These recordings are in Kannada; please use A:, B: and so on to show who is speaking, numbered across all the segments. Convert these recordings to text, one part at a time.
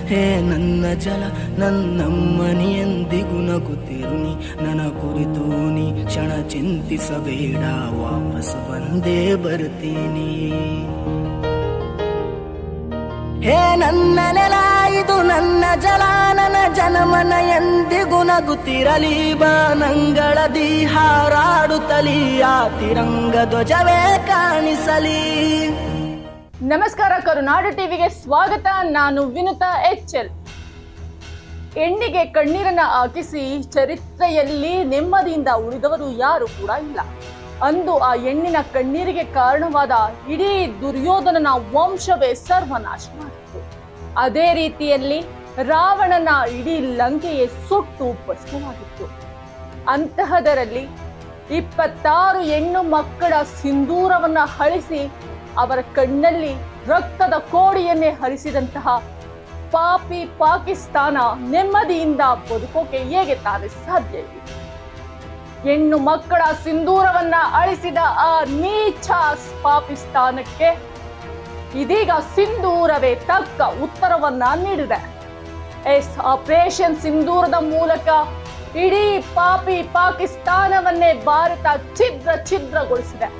A: ಹೇ ನನ್ನ ಜಲ ನನ್ನಮ್ಮನಿ ಎಂದಿಗೂ ನಗುತ್ತಿರುನಿ, ನನ್ನ ಕುರಿತು ನೀ ಕ್ಷಣ ಚಿಂತಿಸಬೇಡ, ವಾಪಸ್ ಬಂದೇ ಬರ್ತೀನಿ. ಹೇ ನನ್ನ ನೆಲ ಇದು ನನ್ನ ಜಲ, ನನ್ನ ಜನಮನ ಎಂದಿಗೂ ನಗುತ್ತಿರಲಿ, ಬಾನಂಗಳದಿ ಹಾರಾಡುತ್ತಲಿ, ಆ ತಿರಂಗ ಧ್ವಜವೇ ಕಾಣಿಸಲಿ.
B: ನಮಸ್ಕಾರ, ಕರುನಾಡ ಟಿವಿಗೆ ಸ್ವಾಗತ. ನಾನು ವಿನುತಾ HL. ಹೆಣ್ಣಿಗೆ ಕಣ್ಣೀರನ್ನ ಹಾಕಿಸಿ ಚರಿತ್ರೆಯಲ್ಲಿ ನೆಮ್ಮದಿಯಿಂದ ಉಳಿದವರು ಯಾರು ಕೂಡ ಇಲ್ಲ. ಅಂದು ಆ ಹೆಣ್ಣಿನ ಕಣ್ಣೀರಿಗೆ ಕಾರಣವಾದ ಇಡೀ ದುರ್ಯೋಧನನ ವಂಶವೇ ಸರ್ವನಾಶ ಮಾಡಿತ್ತು. ಅದೇ ರೀತಿಯಲ್ಲಿ ರಾವಣನ ಇಡೀ ಲಂಕೆಯೇ ಸುಟ್ಟು ಭಸ್ಮವಾಗಿತ್ತು. ಅಂತಹದರಲ್ಲಿ 26 ಹೆಣ್ಣು ಮಕ್ಕಳ ಸಿಂಧೂರವನ್ನ ಅಳಿಸಿ ಅವರ ಕಣ್ಣಲ್ಲಿ ರಕ್ತದ ಕೋಡಿಯನ್ನೇ ಹರಿಸಿದಂತಹ ಪಾಪಿ ಪಾಕಿಸ್ತಾನ ನೆಮ್ಮದಿಯಿಂದ ಬದುಕೋಕೆ ಹೇಗೆ ತಾನೇ ಸಾಧ್ಯ ಇದೆ? ಹೆಣ್ಣು ಮಕ್ಕಳ ಸಿಂಧೂರವನ್ನ ಅಳಿಸಿದ ಆ ನೀಚ ಪಾಕಿಸ್ತಾನಕ್ಕೆ ಇದೀಗ ಸಿಂಧೂರವೇ ತಕ್ಕ ಉತ್ತರವನ್ನ ನೀಡಿದೆ. ಆಪರೇಷನ್ ಸಿಂಧೂರದ ಮೂಲಕ ಇಡೀ ಪಾಪಿ ಪಾಕಿಸ್ತಾನವನ್ನೇ ಭಾರತ ಛಿದ್ರಗೊಳಿಸಿದೆ.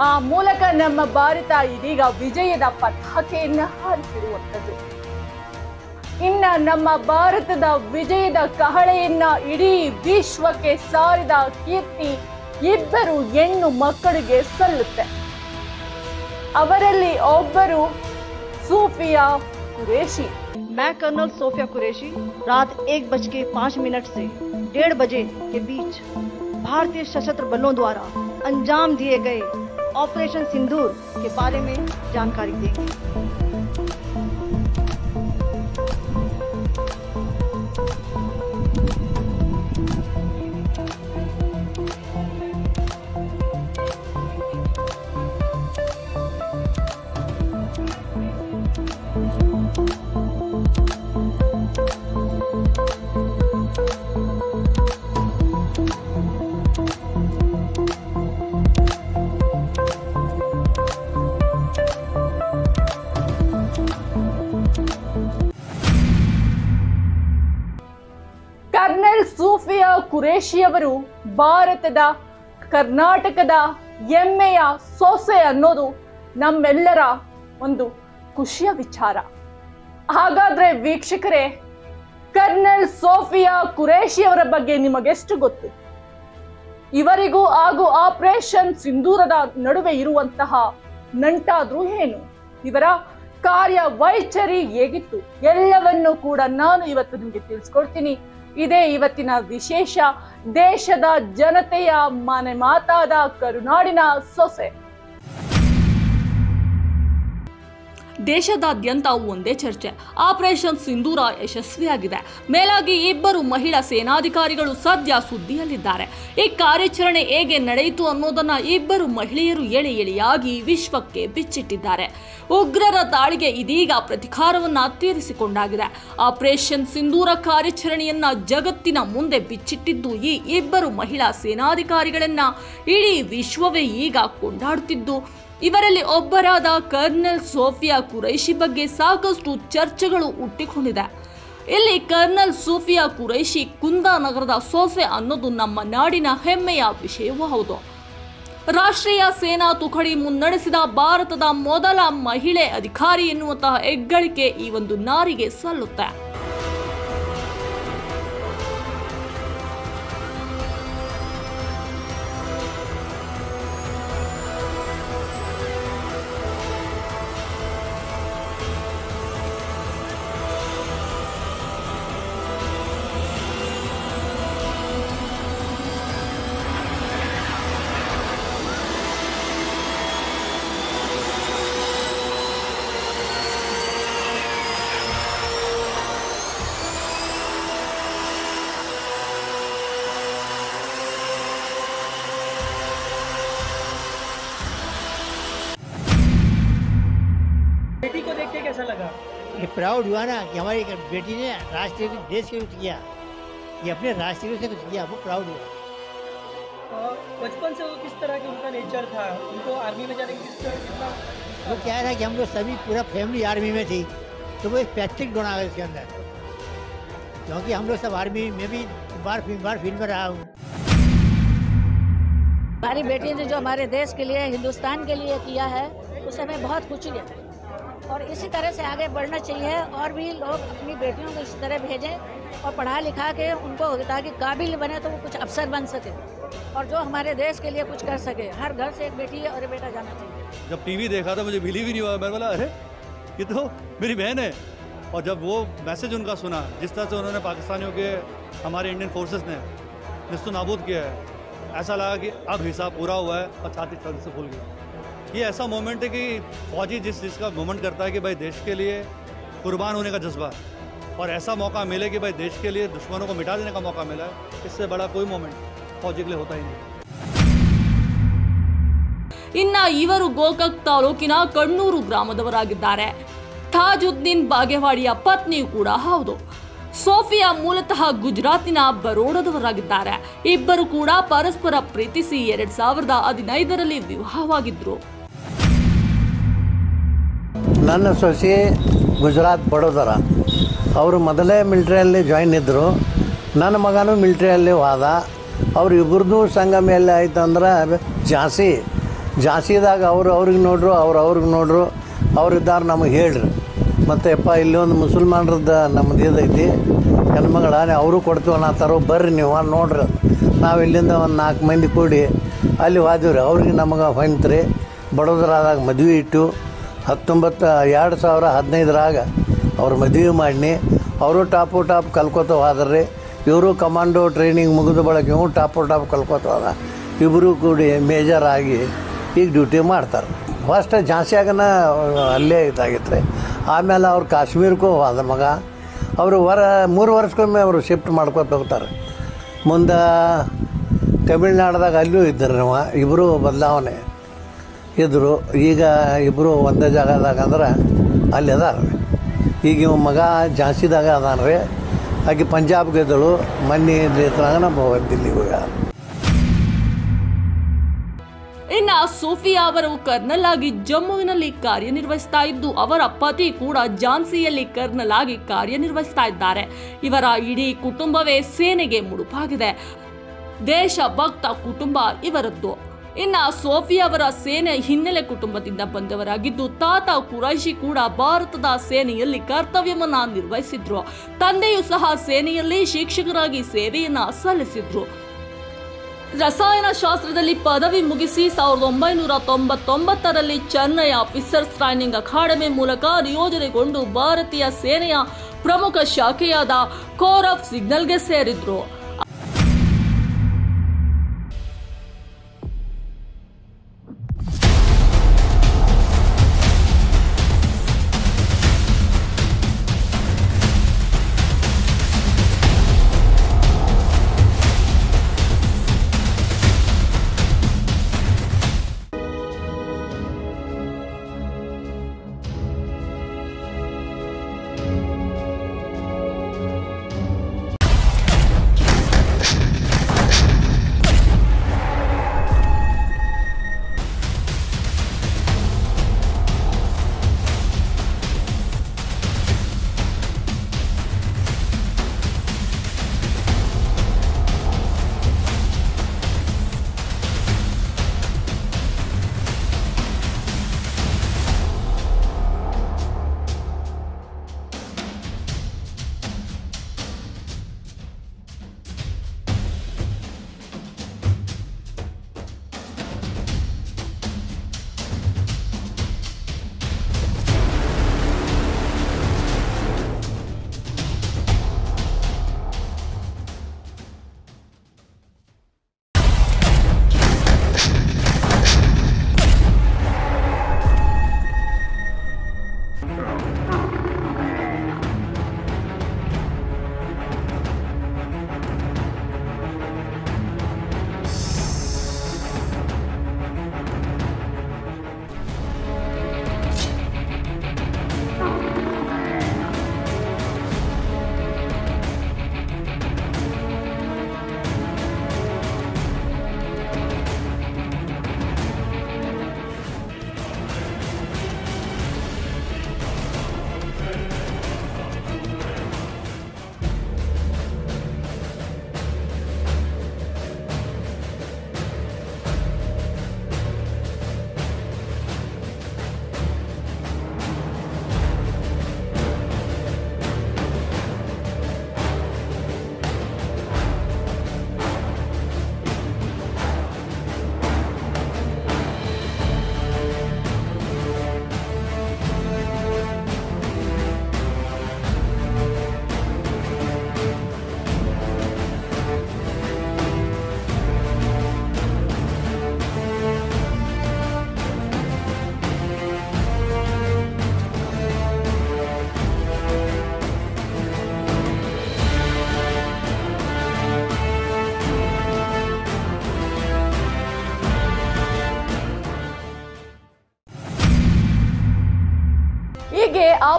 B: ಆ ಮೂಲಕ ನಮ್ಮ ಭಾರತ ಇದೀಗ ವಿಜಯದ ಪತಾಕೆಯನ್ನ ಹಾರಿಸಿರುವಂಥದ್ದು. ಇನ್ನ ನಮ್ಮ ಭಾರತದ ವಿಜಯದ ಕಹಳೆಯನ್ನ ಇಡೀ ವಿಶ್ವಕ್ಕೆ ಸಾರಿದ ಕೀರ್ತಿ ಇಬ್ಬರು ಹೆಣ್ಣು ಮಕ್ಕಳಿಗೆ ಸಲ್ಲುತ್ತೆ. ಅವರಲ್ಲಿ ಒಬ್ಬರು सूफिया कुरैशी।
C: मैं कर्नल सोफिया कुरैशी रात 1:05 से 1:30 बजे के बीच भारतीय सशस्त्र बलों द्वारा अंजाम दिए गए ऑपरेशन सिंदूर के बारे में जानकारी देंगे।
B: कर्नल सूफिया कुरैशी ಅವರು ಭಾರತದ ಕರ್ನಾಟಕದ ಹೆಮ್ಮೆಯ ಸೊಸೆ ಅನ್ನೋದು ನಮ್ಮೆಲ್ಲರ ಒಂದು ಖುಷಿಯ ವಿಚಾರ. ಹಾಗಾದ್ರೆ ವೀಕ್ಷಕರೇ, ಕರ್ನಲ್ ಸೋಫಿಯಾ ಕುರೈಶಿ ಅವರ ಬಗ್ಗೆ ನಿಮಗೆಷ್ಟು ಗೊತ್ತು? ಇವರಿಗೂ ಹಾಗೂ ಆಪರೇಷನ್ ಸಿಂಧೂರದ ನಡುವೆ ಇರುವಂತಹ ನಂಟಾದ್ರೂ ಏನು? ಇವರ ಕಾರ್ಯ ವೈಖರಿ ಹೇಗಿತ್ತು? ಎಲ್ಲವನ್ನೂ ಕೂಡ ನಾನು ಇವತ್ತು ನಿಮಗೆ ತಿಳಿಸ್ಕೊಡ್ತೀನಿ. ಇದೇ ಇವತ್ತಿನ ವಿಶೇಷ. ದೇಶದ ಜನತೆಯ ಮನೆ ಮಾತಾದ ಕರುನಾಡಿನ ಸೊಸೆ. ದೇಶದಾದ್ಯಂತ ಒಂದೇ ಚರ್ಚೆ. ಆಪರೇಷನ್ ಸಿಂಧೂರ ಯಶಸ್ವಿಯಾಗಿದೆ. ಮೇಲಾಗಿ ಇಬ್ಬರು ಮಹಿಳಾ ಸೇನಾಧಿಕಾರಿಗಳು ಸದ್ಯ ಸುದ್ದಿಯಲ್ಲಿದ್ದಾರೆ. ಈ ಕಾರ್ಯಾಚರಣೆ ಹೇಗೆ ನಡೆಯಿತು ಅನ್ನೋದನ್ನ ಇಬ್ಬರು ಮಹಿಳೆಯರು ಎಳೆಯಾಗಿ ವಿಶ್ವಕ್ಕೆ ಬಿಚ್ಚಿಟ್ಟಿದ್ದಾರೆ. ಉಗ್ರರ ದಾಳಿಗೆ ಇದೀಗ ಪ್ರತಿಕಾರವನ್ನ ತೀರಿಸಿಕೊಂಡಾಗಿದೆ. ಆಪರೇಷನ್ ಸಿಂಧೂರ ಕಾರ್ಯಾಚರಣೆಯನ್ನ ಜಗತ್ತಿನ ಮುಂದೆ ಬಿಚ್ಚಿಟ್ಟಿದ್ದು ಈ ಇಬ್ಬರು ಮಹಿಳಾ ಸೇನಾಧಿಕಾರಿಗಳನ್ನ ಇಡೀ ವಿಶ್ವವೇ ಈಗ ಕೊಂಡಾಡುತ್ತಿದ್ದು, ಇವರಲ್ಲಿ ಒಬ್ಬರಾದ ಕರ್ನಲ್ ಸೋಫಿಯಾ ಕುರೈಶಿ ಬಗ್ಗೆ ಸಾಕಷ್ಟು ಚರ್ಚೆಗಳು ಹುಟ್ಟಿಕೊಂಡಿದೆ. ಇಲ್ಲಿ ಕರ್ನಲ್ ಸೋಫಿಯಾ ಕುರೈಶಿ ಕುಂದಾನಗರದ ಸೊಸೆ ಅನ್ನೋದು ನಮ್ಮ ನಾಡಿನ ಹೆಮ್ಮೆಯ ವಿಷಯವೂ ಹೌದು. ರಾಷ್ಟ್ರೀಯ ಸೇನಾ ತುಕಡಿ ಮುನ್ನಡೆಸಿದ ಭಾರತದ ಮೊದಲ ಮಹಿಳೆ ಅಧಿಕಾರಿ ಎನ್ನುವಂತಹ ಹೆಗ್ಗಳಿಕೆ ಈ ಒಂದು ನಾರಿಗೆ ಸಲ್ಲುತ್ತೆ.
D: बेटी को देख के कैसा लगा?
E: ये प्राउड हुआ ना कि हमारी बेटी ने राष्ट्र देश के कुछ किया, ये अपने राष्ट्र से कुछ किया, वो प्राउड हुआ।
D: बचपन से वो किस तरह के उनका नेचर था? उनको आर्मी में जाने की कितना
E: वो क्या था कि हम लोग सभी पूरा फैमिली आर्मी में थी, तो वो एक पैथिक गुण आ गया इसके अंदर, क्योंकि हम लोग सब आर्मी में भी बार फील्ड में रहा हूँ।
F: हमारी बेटी ने जो हमारे देश के लिए, हिंदुस्तान के लिए किया है, उससे हमें बहुत खुशी है और इसी तरह से आगे बढ़ना चाहिए। और भी लोग अपनी बेटियों को इसी तरह भेजें और पढ़ा लिखा के उनको, ताकि काबिल बने तो वो कुछ अफसर बन सके और जो हमारे देश के लिए कुछ कर सके। हर घर से एक बेटी और एक बेटा जाना चाहिए।
G: जब टीवी देखा था मुझे बिलीव ही नहीं हुआ। मैंने बोला अरे ये तो मेरी बहन है। और जब वो मैसेज उनका सुना, जिस तरह से उन्होंने पाकिस्तानियों के, हमारे इंडियन फोर्सेस ने निस्तो नाबूद किया है, ऐसा लगा कि अब हिसाब पूरा हुआ है और छाती से फूल गई। ये ऐसा मोमेंट है कि फौजी जिसका मोमेंट करता है कि भाई देश के लिए कुर्बान होने का जज्बा, और ऐसा मौका मिले कि भाई देश के लिए दुश्मनों को मिटा देने का मौका मिला है, इससे बड़ा कोई मोमेंट फौजी के लिए होता ही नहीं।
B: ಇನ್ನ ಇವರು ಗೋಕಾಕ್ ತಾಲೂಕಿನ ಕಣ್ಣೂರು ಗ್ರಾಮದವರಾಗಿದ್ದಾರೆ. ತಾಜುದ್ದೀನ್ ಬಾಗೇವಾಡಿಯ ಪತ್ನಿಯೂ ಕೂಡ ಹೌದು. ಸೋಫಿಯಾ ಮೂಲತಃ ಗುಜರಾತಿನ ಬರೋಡದವರಾಗಿದ್ದಾರೆ. ಇಬ್ಬರು ಕೂಡ ಪರಸ್ಪರ ಪ್ರೀತಿಸಿ 2015ರಲ್ಲಿ ವಿವಾಹವಾಗಿದ್ರು.
H: ನನ್ನ ಸೊಸೆ ಗುಜರಾತ್ ಬಡೋದರ, ಅವರು ಮೊದಲೇ ಮಿಲಿಟ್ರಿಯಲ್ಲಿ ಜಾಯಿನ್ ಇದ್ದರು. ನನ್ನ ಮಗನೂ ಮಿಲಿಟ್ರಿಯಲ್ಲಿ ಹೋದ. ಅವ್ರಿಬ್ಬರದು ಸಂಗಮ ಎಲ್ಲಿ ಆಯ್ತು ಅಂದ್ರೆ ಝಾನ್ಸಿದಾಗ ಅವ್ರಿಗೆ ನೋಡ್ರು, ಅವ್ರಿಗೆ ನೋಡ್ರು, ಅವರಿದ್ದಾರೆ ನಮಗೆ ಹೇಳ್ರಿ. ಮತ್ತು ಅಪ್ಪ ಇಲ್ಲಿ ಒಂದು ಮುಸಲ್ಮಾನ್ರದ್ದು ನಮ್ಮದು ಇದೈತಿ ಹೆಣ್ಮಗಳ, ಅವರು ಕೊಡ್ತೀವಿ ಅನ್ನತ್ತಾರೋ, ಬರ್ರಿ ನೀವು ನೋಡ್ರಿ. ನಾವು ಇಲ್ಲಿಂದ ಒಂದು 4 ಮಂದಿ ಕೂಡಿ ಅಲ್ಲಿ ಹೋದಿವ್ರಿ. ಅವ್ರಿಗೆ ನಮಗೆ ಹೊಂತ್ರಿ ಬಡೋದ್ರಾದಾಗ ಮದುವೆ ಇಟ್ಟು 2015ರಾಗ ಅವ್ರು ಮದುವೆ ಮಾಡಿ ಅವರು ಟಾಪ್ ಕಲ್ಕೋತ ಹೋದ್ರಿ. ಇವರು ಕಮಾಂಡೋ ಟ್ರೈನಿಂಗ್ ಮುಗಿದ ಬಳಕ ಇವು ಟಾಪ್ ಕಲ್ಕೋತ ಹೋದ. ಇಬ್ಬರು ಕೂಡಿ ಮೇಜರ್ ಆಗಿ ಈಗ ಡ್ಯೂಟಿ ಮಾಡ್ತಾರೆ. ಫಸ್ಟ್ ಝಾನ್ಸಿಯಾಗನ ಅಲ್ಲೇ ಇದಾಗಿತ್ತು ರೀ. ಆಮೇಲೆ ಅವ್ರು ಕಾಶ್ಮೀರಕ್ಕೂ ಹೋದ ಮಗ. ಅವರು 3 ವರ್ಷಕ್ಕೊಮ್ಮೆ ಅವರು ಶಿಫ್ಟ್ ಮಾಡ್ಕೊತ ಹೋಗ್ತಾರೆ. ಮುಂದೆ ತಮಿಳ್ನಾಡ್ದಾಗ ಅಲ್ಲೂ ಇದ್ದರು ನಾವು. ಇಬ್ಬರು ಬದಲಾವಣೆ ಇದ್ದರು. ಈಗ ಇಬ್ಬರು ಒಂದೇ ಜಾಗದಾಗ ಅಂದ್ರೆ ಅಲ್ಲಿ ಅದಾರ. ಈಗ ಇವ ಮಗ ಝಾನ್ಸಿದಾಗ ಅದಾನ ರೀ. ಆಕೆ ಪಂಜಾಬ್ಗೆ ಇದ್ದಳು. ಮೊನ್ನೆ ನಮ್ಮ ದಿಲ್ಲಿಗೆ ಹೋಗ್ಯಾರ.
B: ಇನ್ನ ಸೋಫಿಯಾ ಅವರು ಕರ್ನಲ್ ಆಗಿ ಜಮ್ಮುವಿನಲ್ಲಿ ಕಾರ್ಯನಿರ್ವಹಿಸ್ತಾ ಇದ್ದು, ಅವರ ಪತಿ ಕೂಡ ಝಾನ್ಸಿಯಲ್ಲಿ ಕರ್ನಲ್ ಆಗಿ ಕಾರ್ಯನಿರ್ವಹಿಸ್ತಾ ಇದ್ದಾರೆ. ಇವರ ಇಡೀ ಕುಟುಂಬವೇ ಸೇನೆಗೆ ಮುಡುಪಾಗಿದೆ. ದೇಶಭಕ್ತ ಕುಟುಂಬ ಇವರದ್ದು. ಇನ್ನ ಸೋಫಿಯಾ ಅವರ ಸೇನೆ ಹಿನ್ನೆಲೆ ಕುಟುಂಬದಿಂದ ಬಂದವರಾಗಿದ್ದು, ತಾತ ಕುರೈಶಿ ಕೂಡ ಭಾರತದ ಸೇನೆಯಲ್ಲಿ ಕರ್ತವ್ಯವನ್ನ ನಿರ್ವಹಿಸಿದ್ರು. ತಂದೆಯೂ ಸಹ ಸೇನೆಯಲ್ಲಿ ಶಿಕ್ಷಕರಾಗಿ ಸೇವೆಯನ್ನ ಸಲ್ಲಿಸಿದ್ರು. ರಸಾಯನಶಾಸ್ತ್ರದಲ್ಲಿ ಪದವಿ ಮುಗಿಸಿ 1999ರಲ್ಲಿ ಚೆನ್ನೈ ಆಫೀಸರ್ಸ್ ಟ್ರೈನಿಂಗ್ ಅಕಾಡೆಮಿ ಮೂಲಕ ನಿಯೋಜನೆಗೊಂಡು ಭಾರತೀಯ ಸೇನೆಯ ಪ್ರಮುಖ ಶಾಖೆಯಾದ ಕೋರ್ ಆಫ್ ಸಿಗ್ನಲ್ಗೆ ಸೇರಿದ್ರು.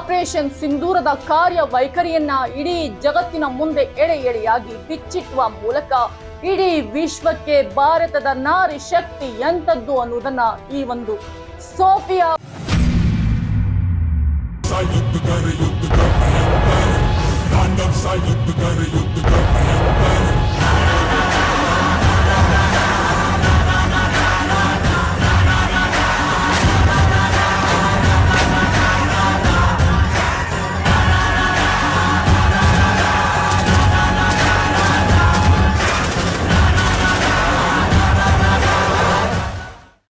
B: ಆಪರೇಷನ್ ಸಿಂಧೂರದ ಕಾರ್ಯವೈಖರಿಯನ್ನ ಇಡೀ ಜಗತ್ತಿನ ಮುಂದೆ ಎಳೆ ಎಳೆಯಾಗಿ ಬಿಚ್ಚಿಟ್ಟುವ ಮೂಲಕ ಇಡೀ ವಿಶ್ವಕ್ಕೆ ಭಾರತದ ನಾರಿ ಶಕ್ತಿ ಎಂತದ್ದು ಅನ್ನುವುದನ್ನ ಈ ಒಂದು ಸೋಫಿಯಾ
I: युद्ध कर भयंकर, तांडव सा युद्ध कर भयंकर।